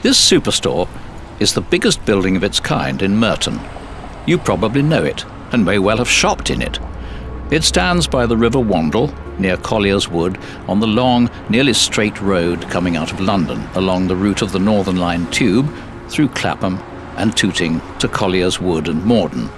This superstore is the biggest building of its kind in Merton. You probably know it and may well have shopped in it. It stands by the River Wandle, near Collier's Wood, on the long, nearly straight road coming out of London along the route of the Northern Line tube through Clapham and Tooting to Collier's Wood and Morden.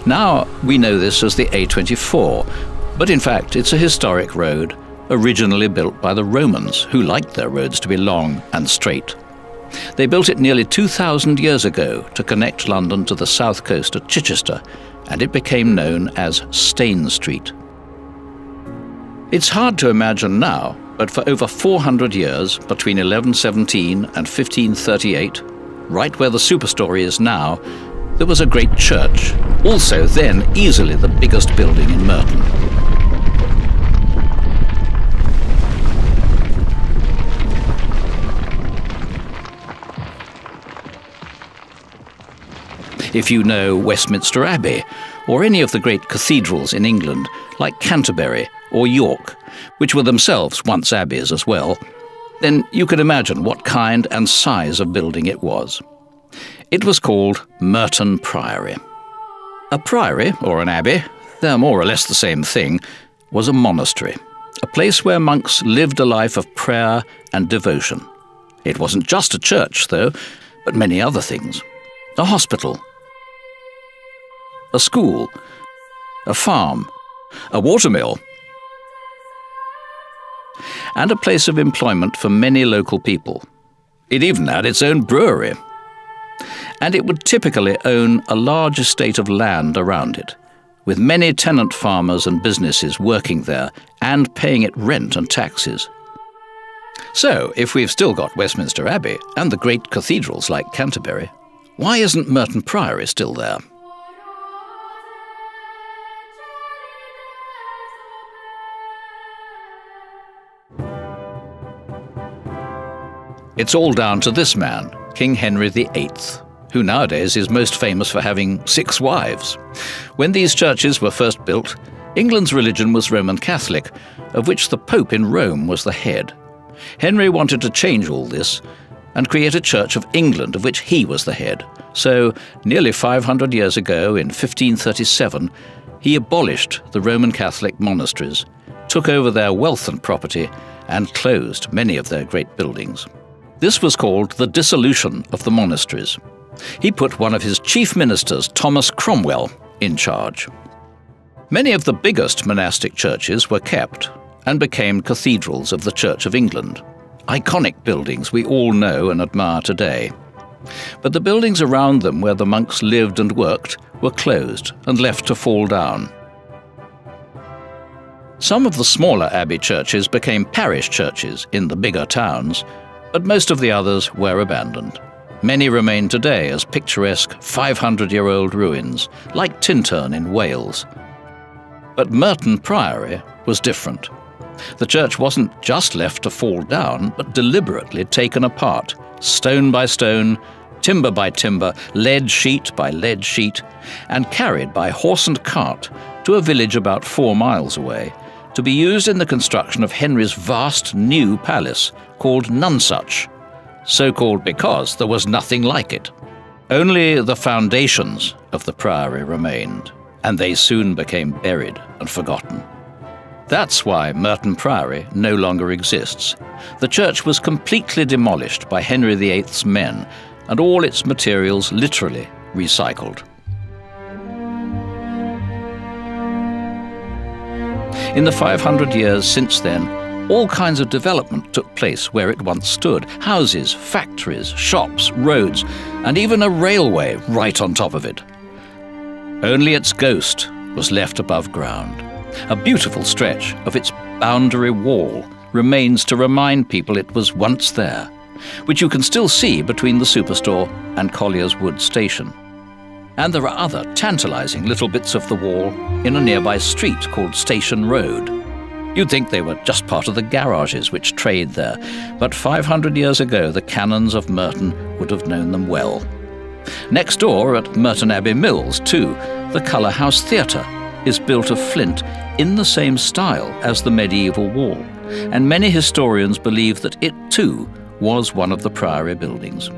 Now we know this as the A24, but in fact it's a historic road, originally built by the Romans, who liked their roads to be long and straight. They built it nearly 2,000 years ago to connect London to the south coast at Chichester, and it became known as Stane Street. It's hard to imagine now, but for over 400 years, between 1117 and 1538, right where the superstore is now, there was a great church, also then easily the biggest building in Merton. If you know Westminster Abbey, or any of the great cathedrals in England, like Canterbury or York, which were themselves once abbeys as well, then you can imagine what kind and size of building it was. It was called Merton Priory. A priory, or an abbey, they're more or less the same thing, was a monastery, a place where monks lived a life of prayer and devotion. It wasn't just a church, though, but many other things. A hospital, a school, a farm, a watermill, and a place of employment for many local people. It even had its own brewery. And it would typically own a large estate of land around it, with many tenant farmers and businesses working there and paying it rent and taxes. So, if we've still got Westminster Abbey and the great cathedrals like Canterbury, why isn't Merton Priory still there? It's all down to this man, King Henry VIII, who nowadays is most famous for having 6 wives. When these churches were first built, England's religion was Roman Catholic, of which the Pope in Rome was the head. Henry wanted to change all this and create a Church of England of which he was the head. So, nearly 500 years ago, in 1537, he abolished the Roman Catholic monasteries, took over their wealth and property, and closed many of their great buildings. This was called the Dissolution of the monasteries. He put one of his chief ministers, Thomas Cromwell, in charge. Many of the biggest monastic churches were kept and became cathedrals of the Church of England, iconic buildings we all know and admire today. But the buildings around them where the monks lived and worked were closed and left to fall down. Some of the smaller abbey churches became parish churches in the bigger towns, but most of the others were abandoned. Many remain today as picturesque 500-year-old ruins, like Tintern in Wales. But Merton Priory was different. The church wasn't just left to fall down, but deliberately taken apart, stone by stone, timber by timber, lead sheet by lead sheet, and carried by horse and cart to a village about 4 miles away, to be used in the construction of Henry's vast new palace, called Nonsuch, so called because there was nothing like it. Only the foundations of the priory remained, and they soon became buried and forgotten. That's why Merton Priory no longer exists. The church was completely demolished by Henry VIII's men, and all its materials literally recycled. In the 500 years since then, all kinds of development took place where it once stood. Houses, factories, shops, roads, and even a railway right on top of it. Only its ghost was left above ground. A beautiful stretch of its boundary wall remains to remind people it was once there, which you can still see between the superstore and Collier's Wood station. And there are other tantalizing little bits of the wall in a nearby street called Station Road. You'd think they were just part of the garages which trade there, but 500 years ago the canons of Merton would have known them well. Next door at Merton Abbey Mills, too, the Colour House Theatre is built of flint in the same style as the medieval wall, and many historians believe that it, too, was one of the priory buildings.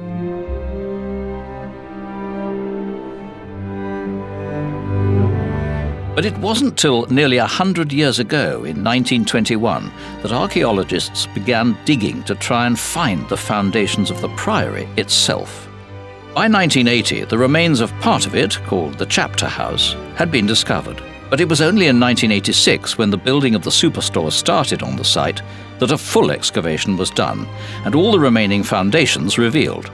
But it wasn't till nearly 100 years ago, in 1921, that archaeologists began digging to try and find the foundations of the priory itself. By 1980, the remains of part of it, called the Chapter House, had been discovered. But it was only in 1986, when the building of the superstore started on the site, that a full excavation was done, and all the remaining foundations revealed.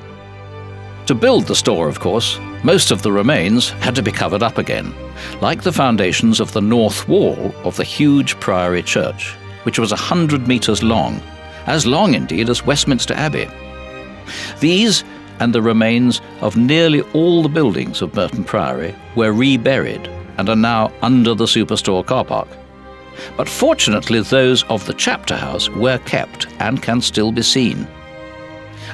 To build the store, of course, most of the remains had to be covered up again, like the foundations of the north wall of the huge priory church, which was 100 metres long, as long indeed as Westminster Abbey. These and the remains of nearly all the buildings of Merton Priory were reburied and are now under the superstore car park. But fortunately, those of the Chapter House were kept and can still be seen.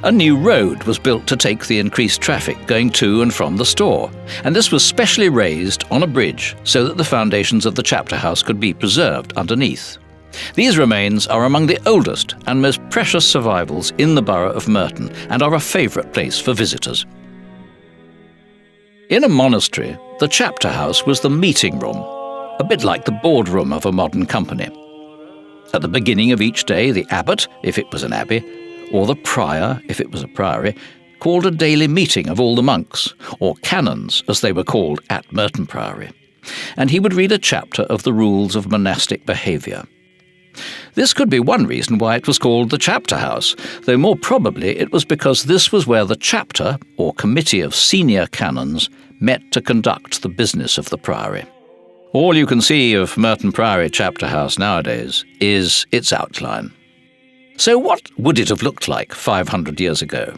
A new road was built to take the increased traffic going to and from the store, and this was specially raised on a bridge so that the foundations of the Chapter House could be preserved underneath. These remains are among the oldest and most precious survivals in the borough of Merton and are a favourite place for visitors. In a monastery, the Chapter House was the meeting room, a bit like the boardroom of a modern company. At the beginning of each day, the abbot, if it was an abbey, or the prior, if it was a priory, called a daily meeting of all the monks, or canons as they were called at Merton Priory, and he would read a chapter of the rules of monastic behaviour. This could be one reason why it was called the Chapter House, though more probably it was because this was where the chapter, or committee of senior canons, met to conduct the business of the priory. All you can see of Merton Priory Chapter House nowadays is its outline. So what would it have looked like 500 years ago?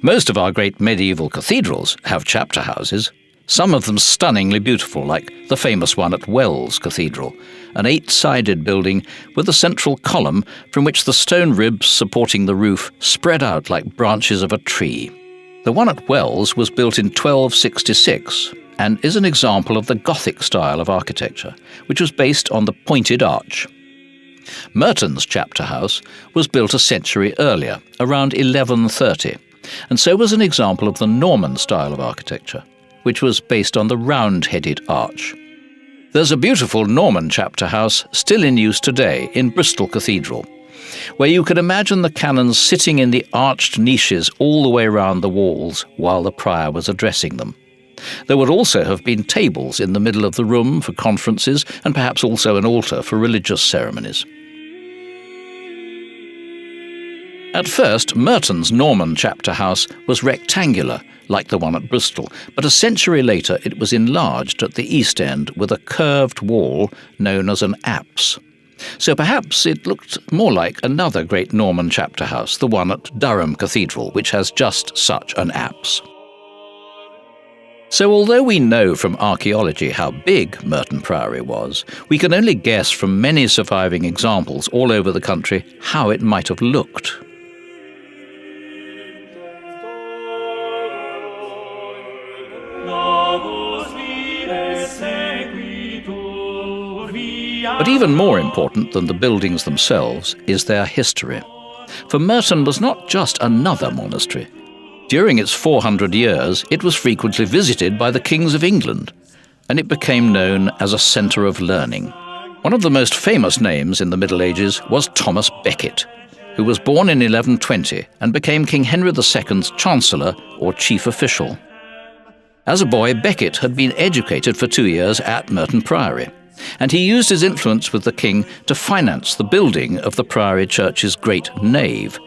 Most of our great medieval cathedrals have chapter houses, some of them stunningly beautiful, like the famous one at Wells Cathedral, an 8-sided building with a central column from which the stone ribs supporting the roof spread out like branches of a tree. The one at Wells was built in 1266 and is an example of the Gothic style of architecture, which was based on the pointed arch. Merton's Chapter House was built a century earlier, around 1130, and so was an example of the Norman style of architecture, which was based on the round-headed arch. There's a beautiful Norman Chapter House still in use today in Bristol Cathedral, where you can imagine the canons sitting in the arched niches all the way round the walls while the prior was addressing them. There would also have been tables in the middle of the room for conferences and perhaps also an altar for religious ceremonies. At first, Merton's Norman Chapter House was rectangular, like the one at Bristol, but a century later it was enlarged at the east end with a curved wall known as an apse. So perhaps it looked more like another great Norman Chapter House, the one at Durham Cathedral, which has just such an apse. So although we know from archaeology how big Merton Priory was, we can only guess from many surviving examples all over the country how it might have looked. But even more important than the buildings themselves is their history. For Merton was not just another monastery. During its 400 years, it was frequently visited by the kings of England, and it became known as a centre of learning. One of the most famous names in the Middle Ages was Thomas Becket, who was born in 1120 and became King Henry II's Chancellor or Chief Official. As a boy, Becket had been educated for 2 years at Merton Priory, and he used his influence with the king to finance the building of the Priory Church's great nave.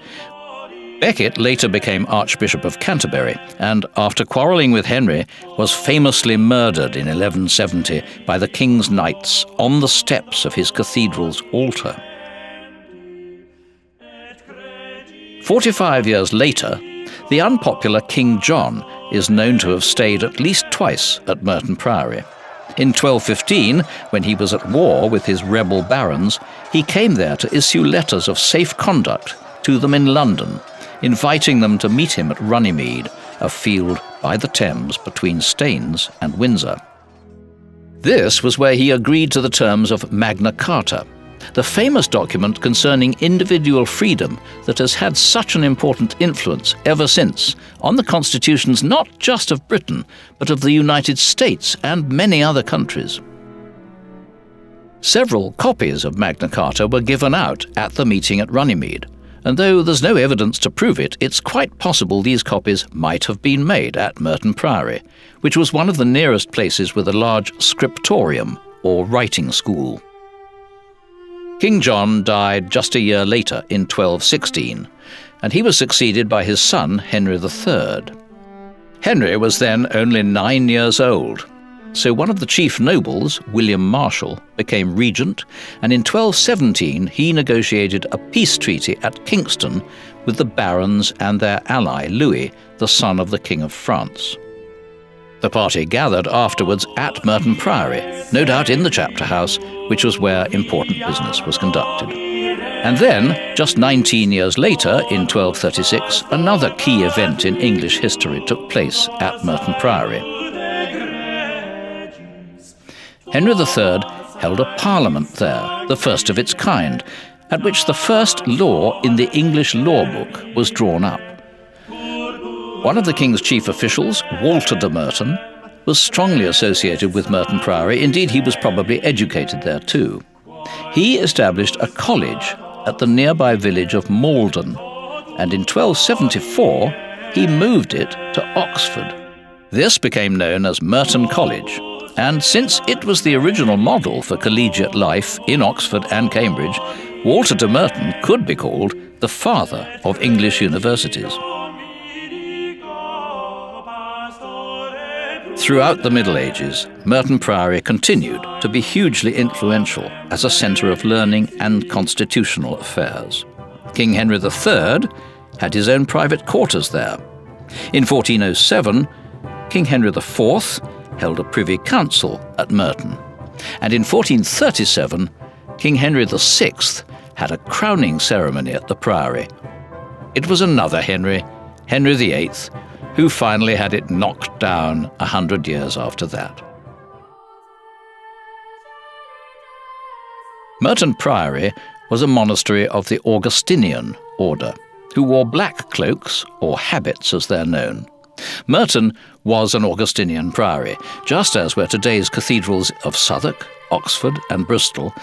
Becket later became Archbishop of Canterbury, and after quarrelling with Henry, was famously murdered in 1170 by the king's knights on the steps of his cathedral's altar. 45 years later, the unpopular King John is known to have stayed at least twice at Merton Priory. In 1215, when he was at war with his rebel barons, he came there to issue letters of safe conduct to them in London, inviting them to meet him at Runnymede, a field by the Thames between Staines and Windsor. This was where he agreed to the terms of Magna Carta, the famous document concerning individual freedom that has had such an important influence ever since on the constitutions not just of Britain, but of the United States and many other countries. Several copies of Magna Carta were given out at the meeting at Runnymede, and though there's no evidence to prove it, it's quite possible these copies might have been made at Merton Priory, which was one of the nearest places with a large scriptorium, or writing school. King John died just a year later in 1216, and he was succeeded by his son Henry III. Henry was then only 9 years old, so one of the chief nobles, William Marshal, became regent, and in 1217 he negotiated a peace treaty at Kingston with the barons and their ally Louis, the son of the King of France. The party gathered afterwards at Merton Priory, no doubt in the chapter house, which was where important business was conducted. And then, just 19 years later, in 1236, another key event in English history took place at Merton Priory. Henry III held a parliament there, the first of its kind, at which the first law in the English law book was drawn up. One of the king's chief officials, Walter de Merton, was strongly associated with Merton Priory. Indeed, he was probably educated there too. He established a college at the nearby village of Malden, and in 1274 he moved it to Oxford. This became known as Merton College, and since it was the original model for collegiate life in Oxford and Cambridge, Walter de Merton could be called the father of English universities. Throughout the Middle Ages, Merton Priory continued to be hugely influential as a centre of learning and constitutional affairs. King Henry III had his own private quarters there. In 1407, King Henry IV held a privy council at Merton, and in 1437, King Henry VI had a crowning ceremony at the Priory. It was another Henry, Henry VIII, who finally had it knocked down 100 years after that. Merton Priory was a monastery of the Augustinian order, who wore black cloaks, or habits as they're known. Merton was an Augustinian priory, just as were today's cathedrals of Southwark, Oxford and Bristol,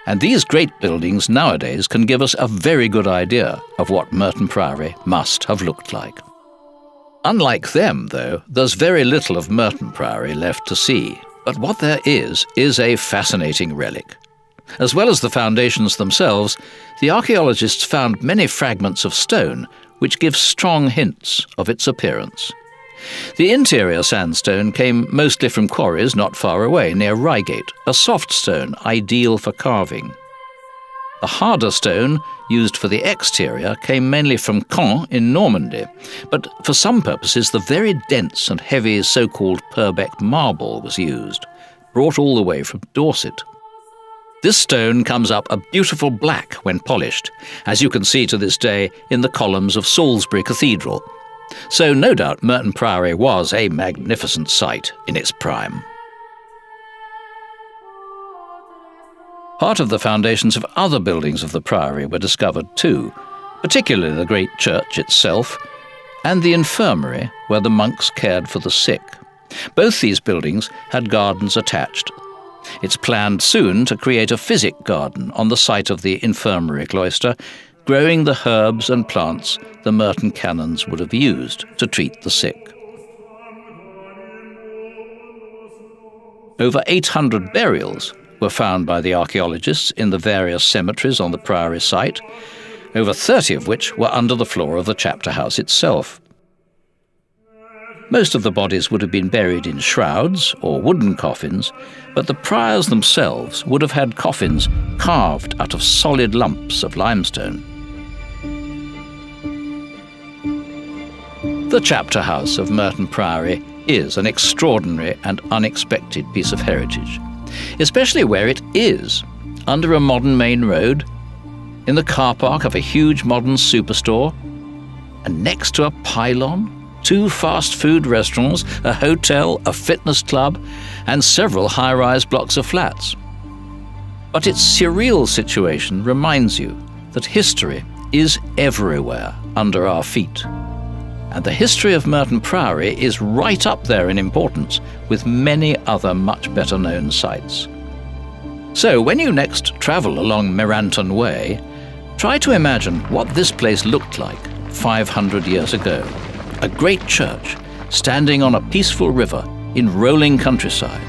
and these great buildings nowadays can give us a very good idea of what Merton Priory must have looked like. Unlike them, though, there's very little of Merton Priory left to see, but what there is a fascinating relic. As well as the foundations themselves, the archaeologists found many fragments of stone which give strong hints of its appearance. The interior sandstone came mostly from quarries not far away, near Reigate, a soft stone ideal for carving. The harder stone, used for the exterior, came mainly from Caen in Normandy, but for some purposes the very dense and heavy so-called Purbeck marble was used, brought all the way from Dorset. This stone comes up a beautiful black when polished, as you can see to this day in the columns of Salisbury Cathedral. So no doubt Merton Priory was a magnificent site in its prime. Part of the foundations of other buildings of the Priory were discovered too, particularly the great church itself and the infirmary where the monks cared for the sick. Both these buildings had gardens attached. It's planned soon to create a physic garden on the site of the infirmary cloister, growing the herbs and plants the Merton canons would have used to treat the sick. Over 800 burials were found by the archaeologists in the various cemeteries on the Priory site, over 30 of which were under the floor of the chapter house itself. Most of the bodies would have been buried in shrouds or wooden coffins, but the priors themselves would have had coffins carved out of solid lumps of limestone. The chapter house of Merton Priory is an extraordinary and unexpected piece of heritage, especially where it is, under a modern main road, in the car park of a huge modern superstore, and next to a pylon, 2 fast food restaurants, a hotel, a fitness club, and several high-rise blocks of flats. But its surreal situation reminds you that history is everywhere under our feet. And the history of Merton Priory is right up there in importance with many other much better known sites. So when you next travel along Merton Way, try to imagine what this place looked like 500 years ago. A great church standing on a peaceful river in rolling countryside.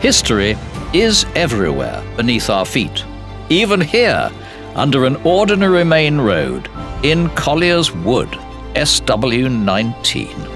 History is everywhere beneath our feet, even here under an ordinary main road in Collier's Wood, SW19.